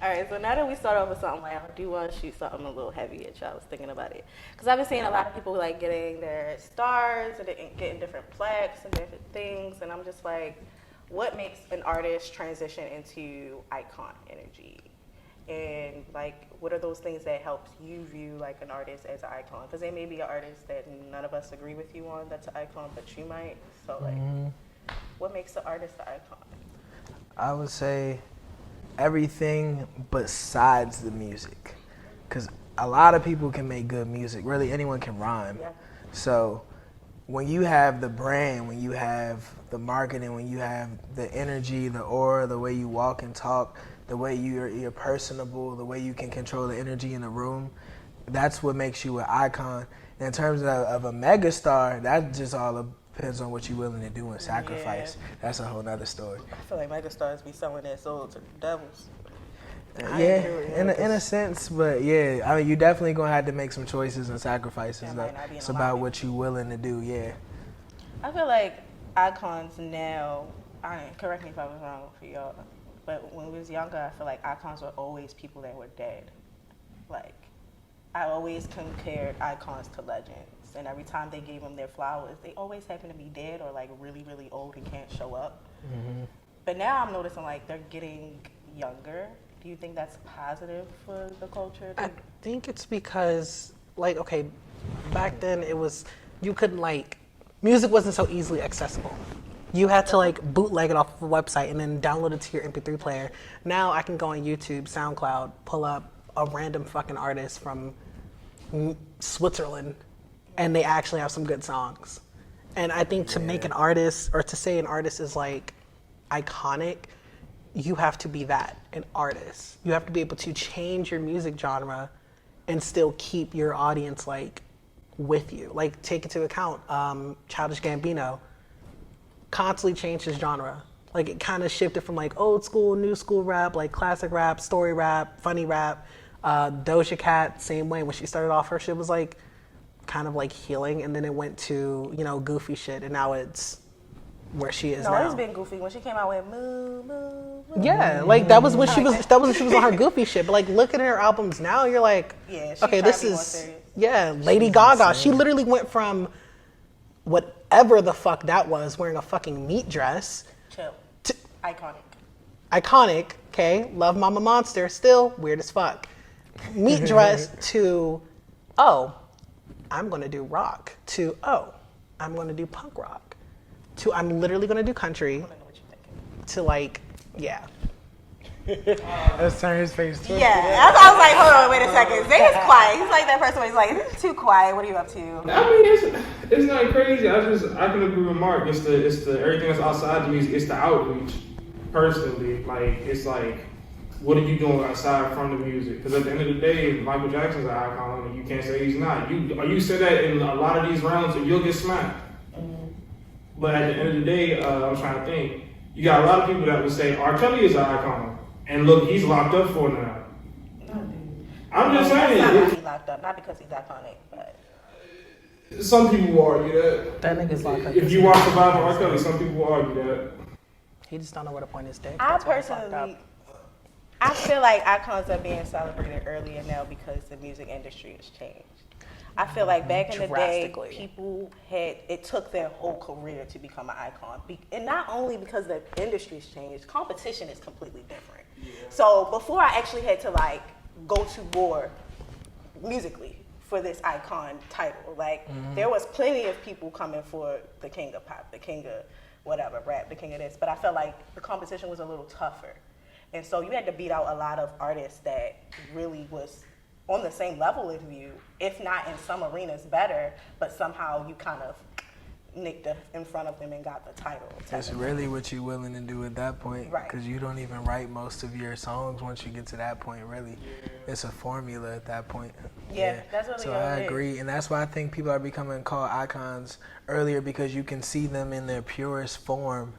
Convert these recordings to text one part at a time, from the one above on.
All right, so now that we start off with something like, I do want to shoot something a little heavy at you. I was thinking about it because I've been seeing a lot of people like getting their stars and getting different plaques and different things, and I'm just like, what makes an artist transition into icon energy? And like, what are those things that helps you view like an artist as an icon? Because there may be an artist that none of us agree with you on that's an icon, but you might. So like, what makes an artist an icon? I would say everything besides the music, because a lot of people can make good music. Really, anyone can rhyme. Yeah. So when you have the brand, when you have the marketing, when you have the energy, the aura, the way you walk and talk, the way you're personable, the way you can control the energy in the room, that's what makes you an icon. And in terms of a megastar, that just all depends on what you're willing to do and sacrifice. Yeah. That's a whole nother story. I feel like megastars be selling their soul to the devils. Yeah, in a sense, but yeah, I mean, you definitely gonna have to make some choices and sacrifices. It's about what you're willing to do. Yeah. I feel like icons now. Correct me if I was wrong for y'all, but when we was younger, I feel like icons were always people that were dead. Like, I always compared icons to legends, and every time they gave them their flowers, they always happen to be dead or like really, really old and can't show up. Mm-hmm. But now I'm noticing like they're getting younger. Do you think that's positive for the culture? I think it's because, like, okay, back then it was, you couldn't, like, music wasn't so easily accessible. You had to, like, bootleg it off of a website and then download it to your MP3 player. Now I can go on YouTube, SoundCloud, pull up a random fucking artist from Switzerland, and they actually have some good songs. And I think to make an artist, or to say an artist is, like, iconic, you have to be that, an artist. You have to be able to change your music genre and still keep your audience like with you. Like, take into account Childish Gambino constantly changed his genre. Like, it kind of shifted from like old school, new school rap, like classic rap, story rap, funny rap. Doja Cat, same way. When she started off, her shit was like kind of like healing, and then it went to, you know, goofy shit, and now it's where she is now. No, it's been goofy. When she came out with Moo Moo Moo. Yeah, like that was when she was on her goofy shit. But like, look at her albums now, you're like, yeah, okay, this is Lady Gaga. She literally went from whatever the fuck that was, wearing a fucking meat dress, to iconic. Okay, love Mama Monster, still weird as fuck. Meat dress to, oh, I'm gonna do rock. To, oh, I'm gonna do punk rock. To, I'm literally gonna do country. To like, yeah. Let's turn his face too. Yeah, that's why I was like, hold on, wait a second. Zay is quiet. He's like that person where he's like, this is too quiet. What are you up to? I mean, it's not crazy. I can agree with Mark. It's the everything that's outside the music. It's the outreach. Personally, like, it's like, what are you doing outside from the music? Because at the end of the day, Michael Jackson's an icon, and you can't say he's not. You say that in a lot of these rounds, and you'll get smacked. But at the end of the day, I'm trying to think. You got a lot of people that would say R. Kelly is an icon, and look, he's locked up for now. I'm just saying. That's not why he's locked up, not because he's iconic, but some people will argue that. That nigga's locked up. If you watch Survivor R. Kelly, some people will argue that. He just don't know where to point his dick. I personally, I feel like icons are being celebrated earlier now because the music industry has changed. I feel like back in the day, people it took their whole career to become an icon. And not only because the industry's changed, competition is completely different. Yeah. So before I actually had to like go to war musically for this icon title, like there was plenty of people coming for the king of pop, the king of whatever, rap, the king of this. But I felt like the competition was a little tougher. And so you had to beat out a lot of artists that really was on the same level as you, if not in some arenas better, but somehow you kind of nicked in front of them and got the title. That's really what you're willing to do at that point, because you don't even write most of your songs once you get to that point, really. It's a formula at that point. Yeah, that's really So I agree, and that's why I think people are becoming called icons earlier, because you can see them in their purest form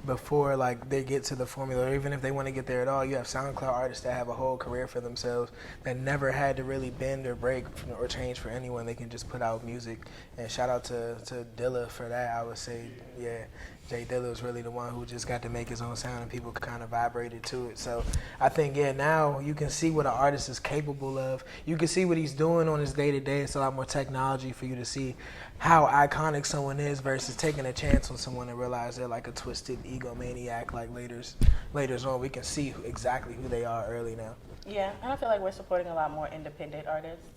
before like they get to the formula, or even if they want to get there at all. You have SoundCloud artists that have a whole career for themselves that never had to really bend or break or change for anyone. They can just put out music, and shout out to Dilla for that. I would say, yeah, Jay Dilla was really the one who just got to make his own sound and people kind of vibrated to it. So I think, yeah, now you can see what an artist is capable of. You can see what he's doing on his day-to-day. It's a lot more technology for you to see how iconic someone is versus taking a chance on someone and realize they're like a twisted egomaniac. Like later on, we can see exactly who they are early now. Yeah, and I feel like we're supporting a lot more independent artists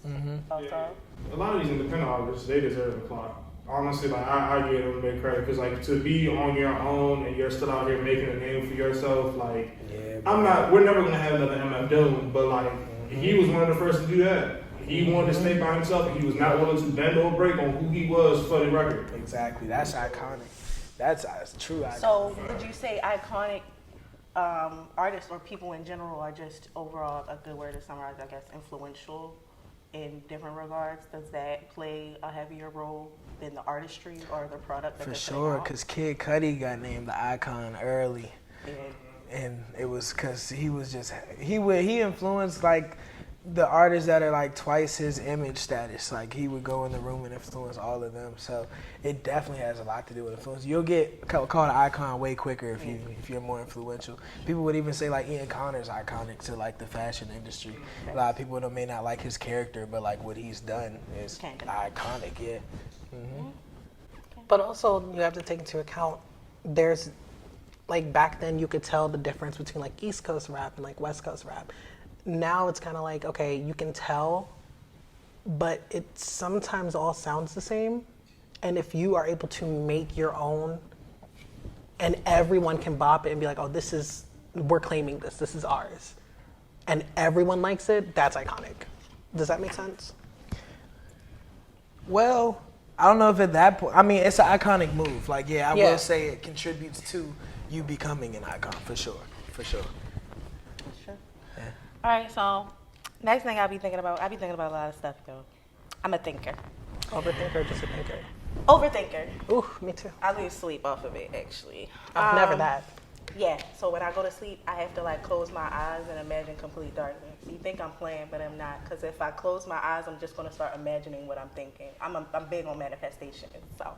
also. Yeah. A lot of these independent artists, they deserve a clock. Honestly, like I give them big credit because like to be on your own and you're still out here making a name for yourself, like we're never gonna have another MF Doom, but like he was one of the first to do that. He wanted to stay by himself and he was not willing to bend or break on who he was for the record. Exactly, that's iconic. That's true iconic. So would you say iconic artists or people in general are just overall a good word to summarize, I guess, influential in different regards? Does that play a heavier role than the artistry or the product that for they're sure, because Kid Cudi got named the icon early, Yeah. and it was because he was just he influenced like the artists that are like twice his image status. Like he would go in the room and influence all of them. So it definitely has a lot to do with influence. You'll get called an icon way quicker if you're more influential. People would even say like Ian Connor's iconic to like the fashion industry. A lot of people may not like his character, but like what he's done is iconic. Yeah. But also you have to take into account there's like back then you could tell the difference between like East Coast rap and like West Coast rap. Now it's kind of like, okay, you can tell, but it sometimes all sounds the same. And if you are able to make your own and everyone can bop it and be like, oh, we're claiming this is ours. And everyone likes it, that's iconic. Does that make sense? Well, I don't know if at that point, I mean, it's an iconic move. Like, I will say it contributes to you becoming an icon, for sure. All right, so next thing I'll be thinking about a lot of stuff, though. I'm a thinker. Overthinker or just a thinker? Overthinker. Ooh, me too. I lose sleep off of it, actually. Never that. Yeah, so when I go to sleep, I have to like close my eyes and imagine complete darkness. You think I'm playing, but I'm not, because if I close my eyes, I'm just going to start imagining what I'm thinking. I'm big on manifestation, so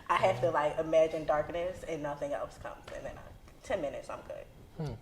I have to like imagine darkness and nothing else comes, and then 10 minutes, I'm good.